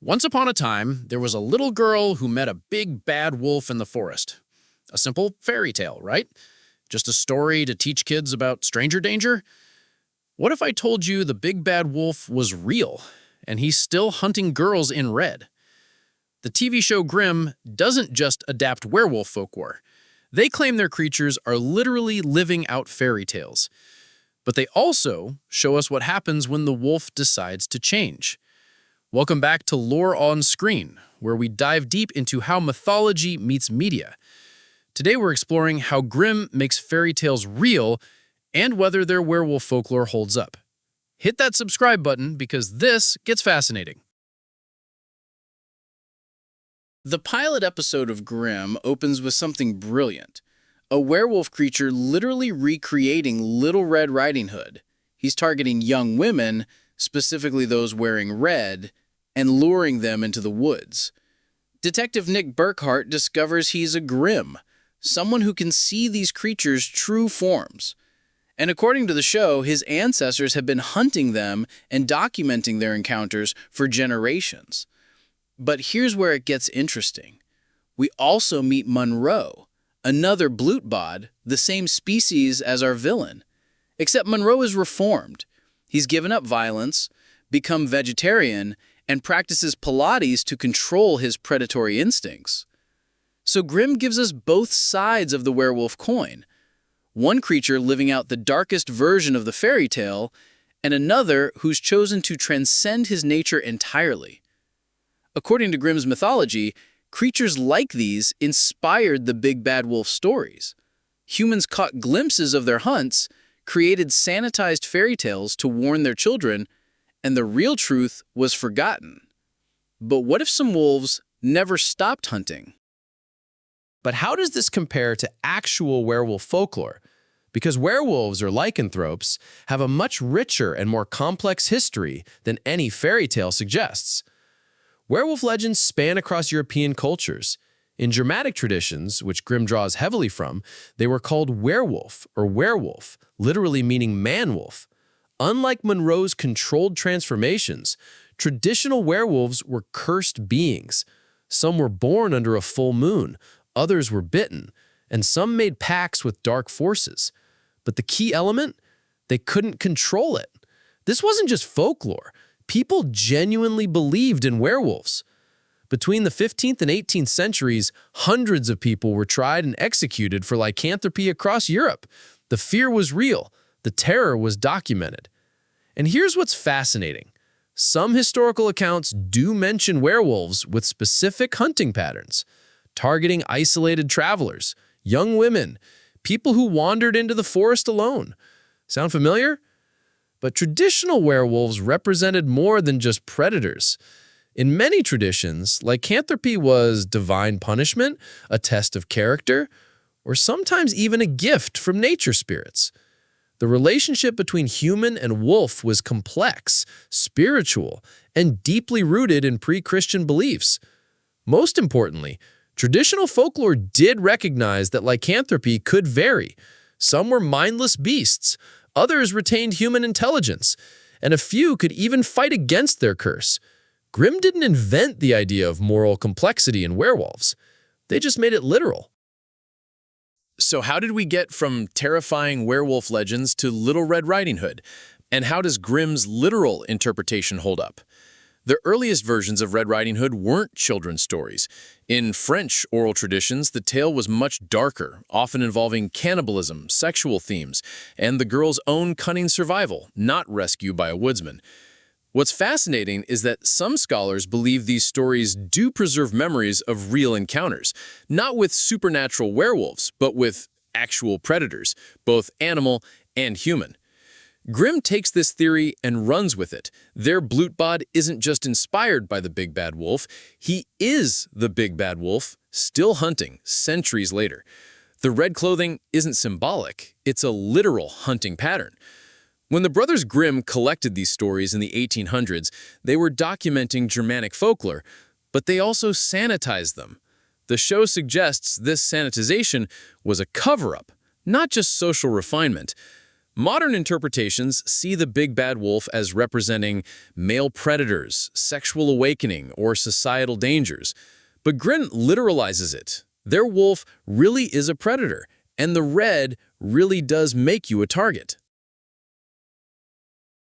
Once upon a time, there was a little girl who met a big bad wolf in the forest. A simple fairy tale, right? Just a story to teach kids about stranger danger? What if I told you the big bad wolf was real, and he's still hunting girls in red? The TV show Grimm doesn't just adapt werewolf folklore. They claim their creatures are literally living out fairy tales. But they also show us what happens when the wolf decides to change. Welcome back to Lore on Screen, where we dive deep into how mythology meets media. Today we're exploring how Grimm makes fairy tales real and whether their werewolf folklore holds up. Hit that subscribe button because this gets fascinating. The pilot episode of Grimm opens with something brilliant. A werewolf creature literally recreating Little Red Riding Hood. He's targeting young women, specifically those wearing red, and luring them into the woods. Detective Nick Burkhart discovers he's a Grimm, someone who can see these creatures' true forms. And according to the show, his ancestors have been hunting them and documenting their encounters for generations. But here's where it gets interesting. We also meet Monroe, another Blutbad, the same species as our villain. Except Monroe is reformed. He's given up violence, become vegetarian, and practices Pilates to control his predatory instincts. So Grimm gives us both sides of the werewolf coin. One creature living out the darkest version of the fairy tale, and another who's chosen to transcend his nature entirely. According to Grimm's mythology, creatures like these inspired the big bad wolf stories. Humans caught glimpses of their hunts, created sanitized fairy tales to warn their children, and the real truth was forgotten. But what if some wolves never stopped hunting? But how does this compare to actual werewolf folklore? Because werewolves, or lycanthropes, have a much richer and more complex history than any fairy tale suggests. Werewolf legends span across European cultures. In Germanic traditions, which Grimm draws heavily from, they were called werewolf or werewolf, literally meaning man-wolf. Unlike Monroe's controlled transformations, traditional werewolves were cursed beings. Some were born under a full moon, others were bitten, and some made pacts with dark forces. But the key element? They couldn't control it. This wasn't just folklore. People genuinely believed in werewolves. Between the 15th and 18th centuries, hundreds of people were tried and executed for lycanthropy across Europe. The fear was real. The terror was documented. And here's what's fascinating. Some historical accounts do mention werewolves with specific hunting patterns, targeting isolated travelers, young women, people who wandered into the forest alone. Sound familiar? But traditional werewolves represented more than just predators. In many traditions, lycanthropy was divine punishment, a test of character, or sometimes even a gift from nature spirits. The relationship between human and wolf was complex, spiritual, and deeply rooted in pre-Christian beliefs. Most importantly, traditional folklore did recognize that lycanthropy could vary. Some were mindless beasts, others retained human intelligence, and a few could even fight against their curse. Grimm didn't invent the idea of moral complexity in werewolves. They just made it literal. So how did we get from terrifying werewolf legends to Little Red Riding Hood? And how does Grimm's literal interpretation hold up? The earliest versions of Red Riding Hood weren't children's stories. In French oral traditions, the tale was much darker, often involving cannibalism, sexual themes, and the girl's own cunning survival, not rescue by a woodsman. What's fascinating is that some scholars believe these stories do preserve memories of real encounters, not with supernatural werewolves, but with actual predators, both animal and human. Grimm takes this theory and runs with it. Their Blutbad isn't just inspired by the big bad wolf, he is the big bad wolf, still hunting centuries later. The red clothing isn't symbolic, it's a literal hunting pattern. When the brothers Grimm collected these stories in the 1800s, they were documenting Germanic folklore, but they also sanitized them. The show suggests this sanitization was a cover-up, not just social refinement. Modern interpretations see the big bad wolf as representing male predators, sexual awakening, or societal dangers. But Grimm literalizes it. Their wolf really is a predator, and the red really does make you a target.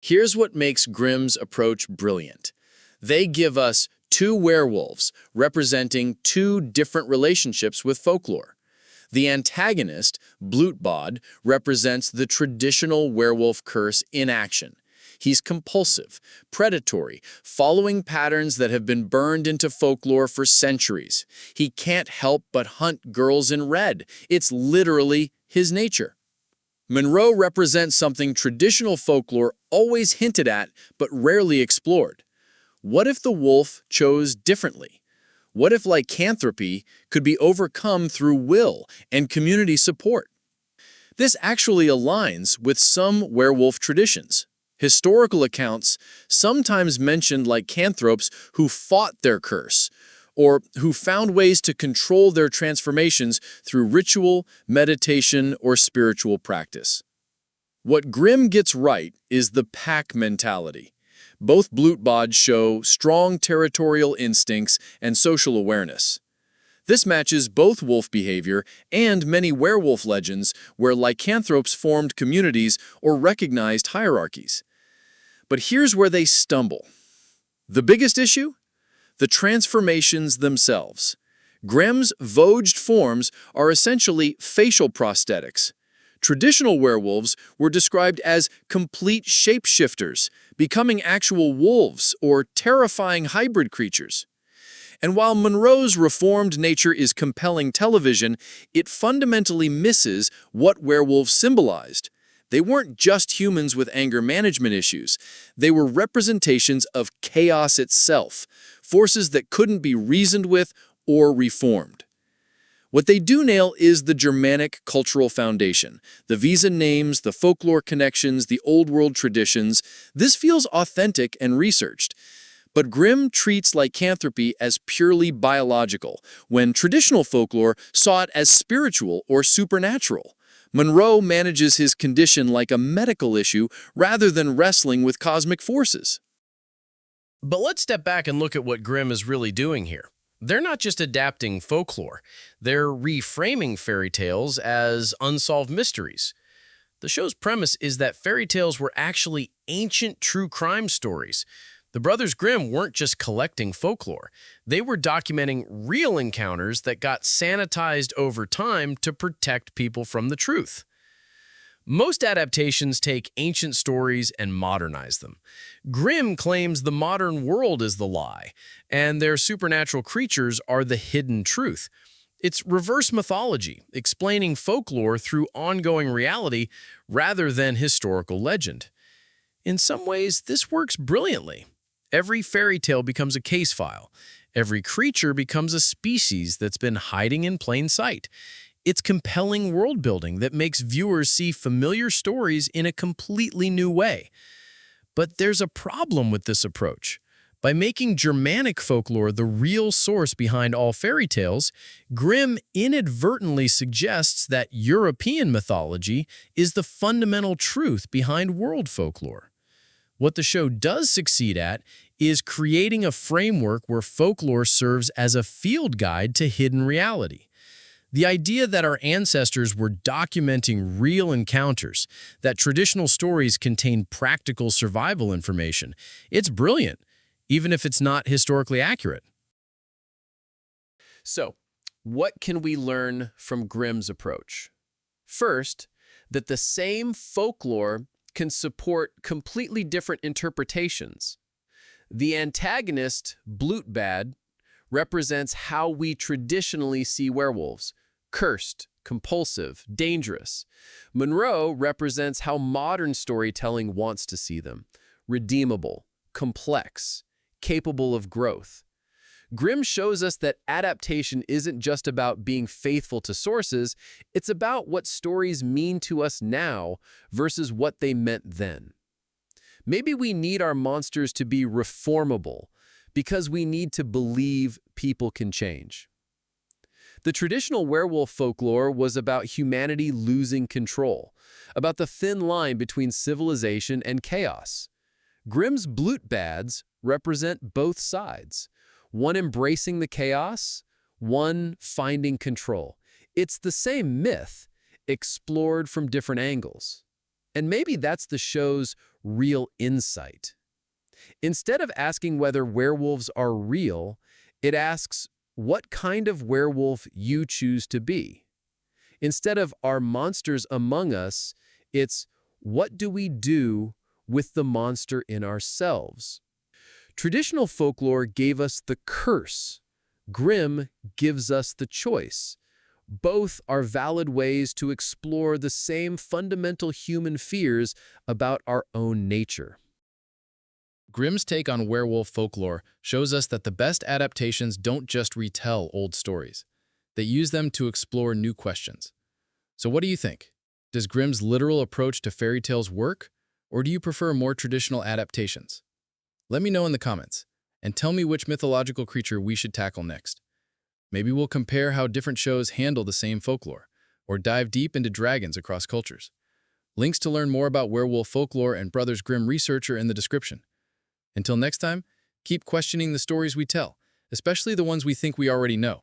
Here's what makes Grimm's approach brilliant. They give us two werewolves representing two different relationships with folklore. The antagonist, Blutbad, represents the traditional werewolf curse in action. He's compulsive, predatory, following patterns that have been burned into folklore for centuries. He can't help but hunt girls in red. It's literally his nature. Monroe represents something traditional folklore always hinted at but rarely explored. What if the wolf chose differently? What if lycanthropy could be overcome through will and community support? This actually aligns with some werewolf traditions. Historical accounts sometimes mentioned lycanthropes who fought their curse, or who found ways to control their transformations through ritual, meditation, or spiritual practice. What Grimm gets right is the pack mentality. Both Blutbad show strong territorial instincts and social awareness. This matches both wolf behavior and many werewolf legends where lycanthropes formed communities or recognized hierarchies. But here's where they stumble. The biggest issue? The transformations themselves. Grimm's vogued forms are essentially facial prosthetics. Traditional werewolves were described as complete shapeshifters, becoming actual wolves or terrifying hybrid creatures. And while Monroe's reformed nature is compelling television, it fundamentally misses what werewolves symbolized. They weren't just humans with anger management issues. They were representations of chaos itself, forces that couldn't be reasoned with or reformed. What they do nail is the Germanic cultural foundation, the visa names, the folklore connections, the old world traditions. This feels authentic and researched. But Grimm treats lycanthropy as purely biological, when traditional folklore saw it as spiritual or supernatural. Monroe manages his condition like a medical issue rather than wrestling with cosmic forces. But let's step back and look at what Grimm is really doing here. They're not just adapting folklore, they're reframing fairy tales as unsolved mysteries. The show's premise is that fairy tales were actually ancient true crime stories. The brothers Grimm weren't just collecting folklore. They were documenting real encounters that got sanitized over time to protect people from the truth. Most adaptations take ancient stories and modernize them. Grimm claims the modern world is the lie, and their supernatural creatures are the hidden truth. It's reverse mythology, explaining folklore through ongoing reality rather than historical legend. In some ways, this works brilliantly. Every fairy tale becomes a case file. Every creature becomes a species that's been hiding in plain sight. It's compelling world building that makes viewers see familiar stories in a completely new way. But there's a problem with this approach. By making Germanic folklore the real source behind all fairy tales, Grimm inadvertently suggests that European mythology is the fundamental truth behind world folklore. What the show does succeed at is creating a framework where folklore serves as a field guide to hidden reality. The idea that our ancestors were documenting real encounters, that traditional stories contain practical survival information, it's brilliant, even if it's not historically accurate. So, what can we learn from Grimm's approach? First, that the same folklore can support completely different interpretations. The antagonist, Blutbad, represents how we traditionally see werewolves: cursed, compulsive, dangerous. Monroe represents how modern storytelling wants to see them: redeemable, complex, capable of growth. Grimm shows us that adaptation isn't just about being faithful to sources, it's about what stories mean to us now versus what they meant then. Maybe we need our monsters to be reformable because we need to believe people can change. The traditional werewolf folklore was about humanity losing control, about the thin line between civilization and chaos. Grimm's Blutbads represent both sides, one embracing the chaos, one finding control. It's the same myth, explored from different angles. And maybe that's the show's real insight. Instead of asking whether werewolves are real, it asks what kind of werewolf you choose to be. Instead of are monsters among us, it's what do we do with the monster in ourselves? Traditional folklore gave us the curse. Grimm gives us the choice. Both are valid ways to explore the same fundamental human fears about our own nature. Grimm's take on werewolf folklore shows us that the best adaptations don't just retell old stories. They use them to explore new questions. So what do you think? Does Grimm's literal approach to fairy tales work, or do you prefer more traditional adaptations? Let me know in the comments, and tell me which mythological creature we should tackle next. Maybe we'll compare how different shows handle the same folklore, or dive deep into dragons across cultures. Links to learn more about werewolf folklore and Brothers Grimm research are in the description. Until next time, keep questioning the stories we tell, especially the ones we think we already know.